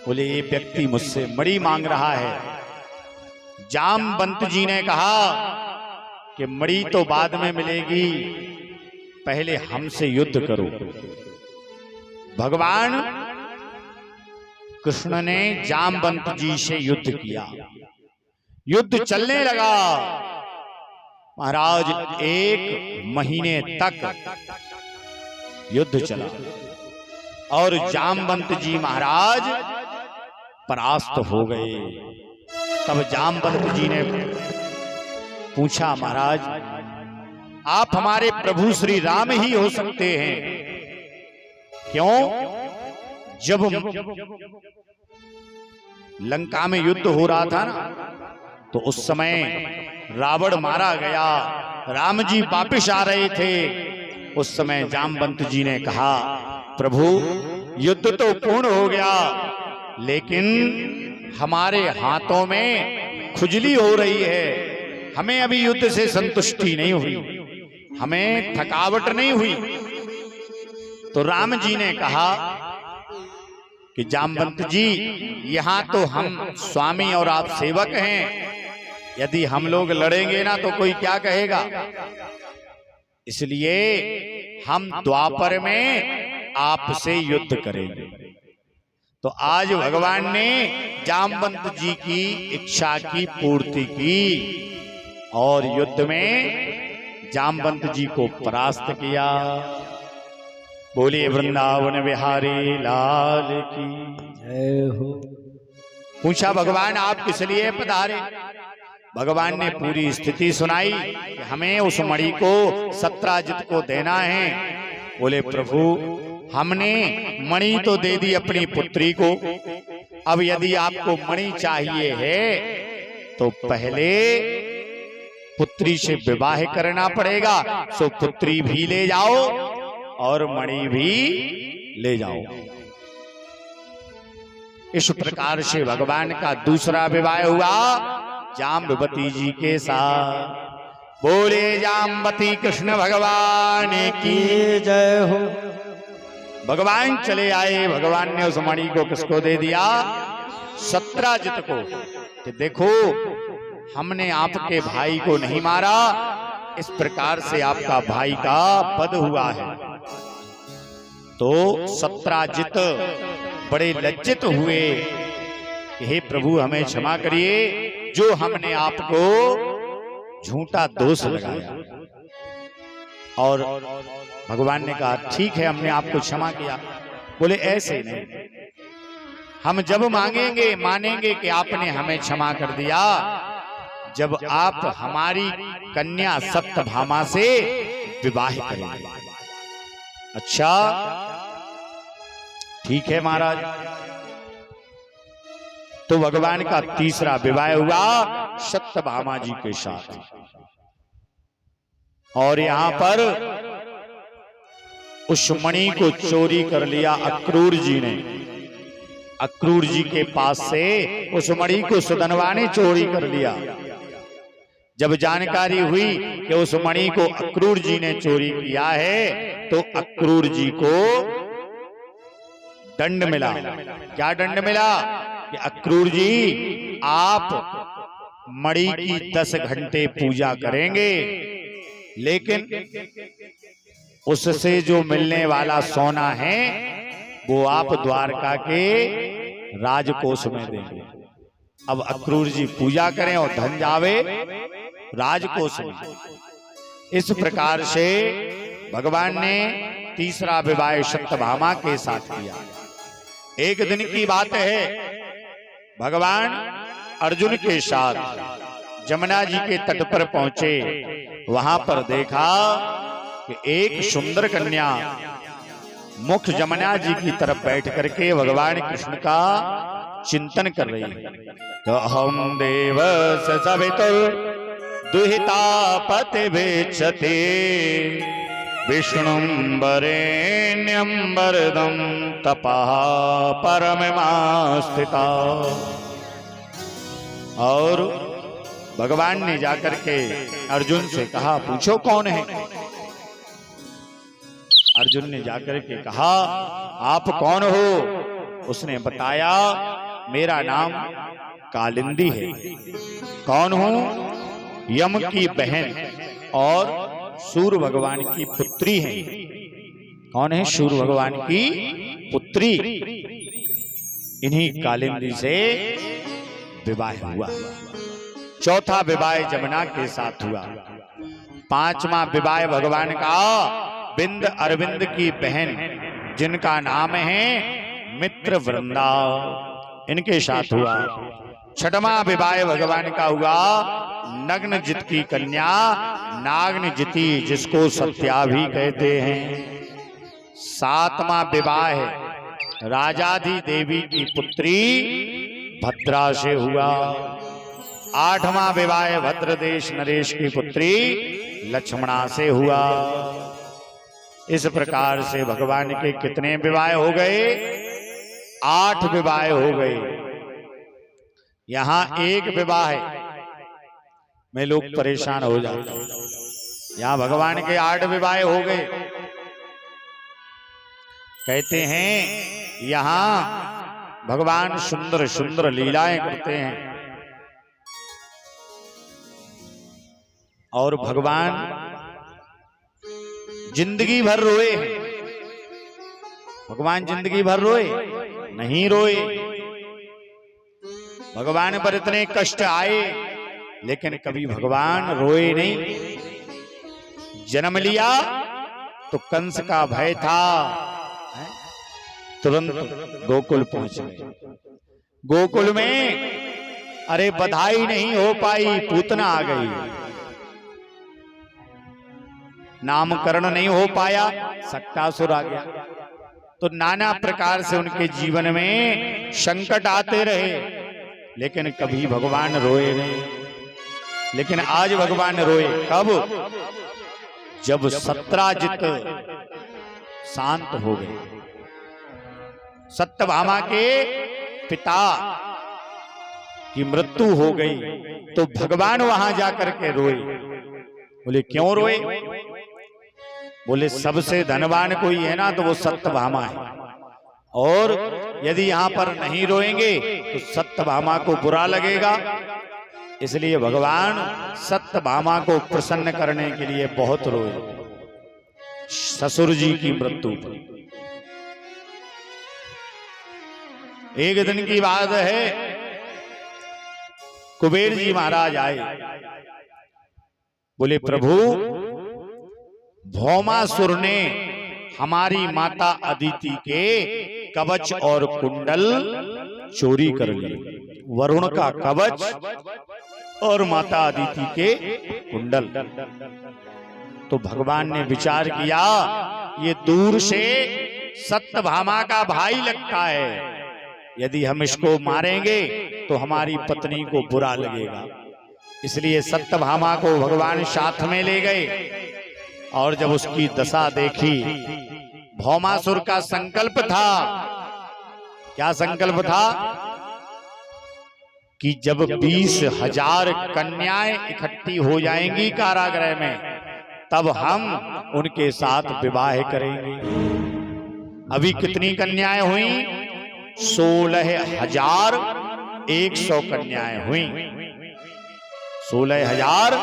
बोले ये व्यक्ति मुझसे मणि मांग रहा है। जामवंत जी ने कहा कि मणि तो बाद में मिलेगी, पहले हमसे युद्ध करो। भगवान कृष्ण ने जामवंत जी से युद्ध किया। युद्ध चलने लगा महाराज, 1 महीने तक युद्ध चला और जामवंत जी महाराज परास्त हो गए। तब जामवंत जी ने पूछा, महाराज आप हमारे प्रभु श्री राम ही हो सकते हैं। क्यों? जब लंका में युद्ध हो रहा था ना, तो उस समय रावण मारा गया, राम जी वापिस आ रहे थे। उस समय जामवंत जी ने कहा, प्रभु युद्ध तो पूर्ण हो गया, लेकिन हमारे हाथों में खुजली हो रही है, हमें अभी युद्ध से संतुष्टि नहीं हुई, हमें थकावट नहीं हुई। तो राम जी ने कहा कि जामवंत जी, यहां तो हम स्वामी और आप सेवक हैं, यदि हम लोग लड़ेंगे ना तो कोई क्या कहेगा, इसलिए हम द्वापर में आपसे युद्ध करेंगे। तो आज भगवान ने जामवंत जी की इच्छा की पूर्ति की और युद्ध में जामवंत जी को परास्त किया। बोलिए वृंदावन बिहारी लाल की जय हो। पूछा, भगवान आप किस लिए पधारे? भगवान ने पूरी स्थिति सुनाई कि हमें उस मणि को सत्राजित को देना है। बोले प्रभु हमने मणि तो दे दी अपनी पुत्री को, अब यदि आपको मणि चाहिए है तो पहले पुत्री से विवाह करना पड़ेगा। सो पुत्री भी ले जाओ और मणि भी ले जाओ। इस प्रकार से भगवान का दूसरा विवाह हुआ जाम्बवती जी के साथ। बोले जाम्बवती कृष्ण भगवान की जय हो। भगवान चले आए, भगवान ने उस मणि को किसको दे दिया? सत्राजित को। कि देखो हमने आपके भाई को नहीं मारा, इस प्रकार से आपका भाई का वध हुआ है। तो सत्राजित बड़े लज्जित हुए कि हे प्रभु हमें क्षमा करिए, जो हमने आपको झूठा दोष लगाया। और भगवान ने कहा ठीक है, हमने आपको क्षमा किया। बोले ऐसे नहीं, हम जब मांगेंगे मानेंगे कि आपने हमें क्षमा कर दिया जब आप हमारी कन्या सत्यभामा से विवाह करेंगे। अच्छा ठीक है महाराज। तो भगवान का तीसरा विवाह हुआ सत्यभामा जी के साथ। और यहां पर उस मणि को चोरी कर लिया अक्रूर जी ने। अक्रूर जी के पास से उस मणि को सुदनवा ने चोरी कर लिया। जब जानकारी हुई कि उस मणि को अक्रूर जी ने चोरी किया है तो अक्रूर जी को दंड मिला। क्या दंड मिला? कि अक्रूर जी आप मणि की 10 घंटे पूजा करेंगे, लेकिन उससे जो मिलने वाला सोना है वो आप द्वारका के राजकोष में देंगे। अब अक्रूर जी पूजा करें और धन जावे राजकोष में। इस प्रकार से भगवान ने तीसरा विवाह सत्यभामा के साथ किया। एक दिन की बात है, भगवान अर्जुन के साथ जमुना जी के तट पर पहुंचे। वहां पर देखा कि एक सुंदर कन्या मुख जमुना जी की तरफ बैठ करके भगवान कृष्ण का चिंतन कर रही है। तो हम देव सवितुर दुहिता पति वेक्षते विष्णुं वरेण्यं वरदं तपः परममास्थिता। और भगवान ने जाकर के अर्जुन से कहा पूछो कौन है। अर्जुन ने जाकर के कहा आप कौन हो? उसने बताया मेरा नाम कालिंदी है। कौन हूं? यम की बहन और सूर्य भगवान की पुत्री है। कौन है? सूर्य भगवान की पुत्री। इन्हीं कालिंदी से विवाह हुआ। चौथा विवाह जमुना के साथ हुआ। पांचवा विवाह भगवान का बिंद अरविंद की बहन जिनका नाम है मित्र वृंदा, इनके साथ हुआ। छठवां विवाह भगवान का हुआ नग्न जित की कन्या नागन जिति, जिसको सत्या भी कहते हैं। सातवां विवाह है राजाधि देवी की पुत्री भद्रा से हुआ। आठवां विवाह भद्रदेश नरेश की पुत्री लक्ष्मणा से हुआ। इस प्रकार से भगवान के कितने विवाह हो गए? 8 विवाह हो गए। यहां एक विवाह है में लोग परेशान हो जाते हैं। यहां भगवान के 8 विवाह हो गए। कहते हैं यहां भगवान सुंदर सुंदर लीलाएं करते हैं और भगवान जिंदगी भर रोए हैं। भगवान जिंदगी भर रोए? नहीं रोए। भगवान पर इतने कष्ट आए लेकिन कभी भगवान रोए नहीं। जन्म लिया तो कंस का भय था, तुरंत गोकुल पहुंच गए। गोकुल में अरे बधाई नहीं हो पाई, पूतना आ गई। नामकरण नहीं हो पाया, सक्टासुर आ गया। तो नाना प्रकार से उनके जीवन में संकट आते रहे लेकिन कभी भगवान रोए नहीं। लेकिन आज भगवान रोए कब? जब सत्राजित शांत हो गए। सत्यभामा के पिता की मृत्यु हो गई तो भगवान वहां जाकर के रोए। बोले क्यों रोए? बोले सबसे धनवान कोई है ना तो वो सत्यभामा है, और यदि यहां पर नहीं रोएंगे तो सत्यभामा को बुरा लगेगा। इसलिए भगवान सत्यभामा को प्रसन्न करने के लिए बहुत रोए ससुर जी की मृत्यु पर। एक दिन की बात है, कुबेर जी महाराज आए। बोले प्रभु, भौमासुर ने हमारी माता अदिति के कवच और कुंडल चोरी कर लिए। वरुण का कवच और माता अदिति के कुंडल। तो भगवान ने विचार किया ये दूर से सत्यभामा का भाई लगता है, यदि हम इसको मारेंगे तो हमारी पत्नी को बुरा लगेगा। इसलिए सत्यभामा को भगवान साथ में ले गए। और जब उसकी दशा देखी, भौमासुर का संकल्प था। क्या संकल्प था? कि जब 20,000 कन्याएं इकट्ठी हो जाएंगी कारागृह में, तब हम उनके साथ विवाह करेंगे। अभी कितनी कन्याएं हुई? 16,100 कन्याएं हुई। 16,100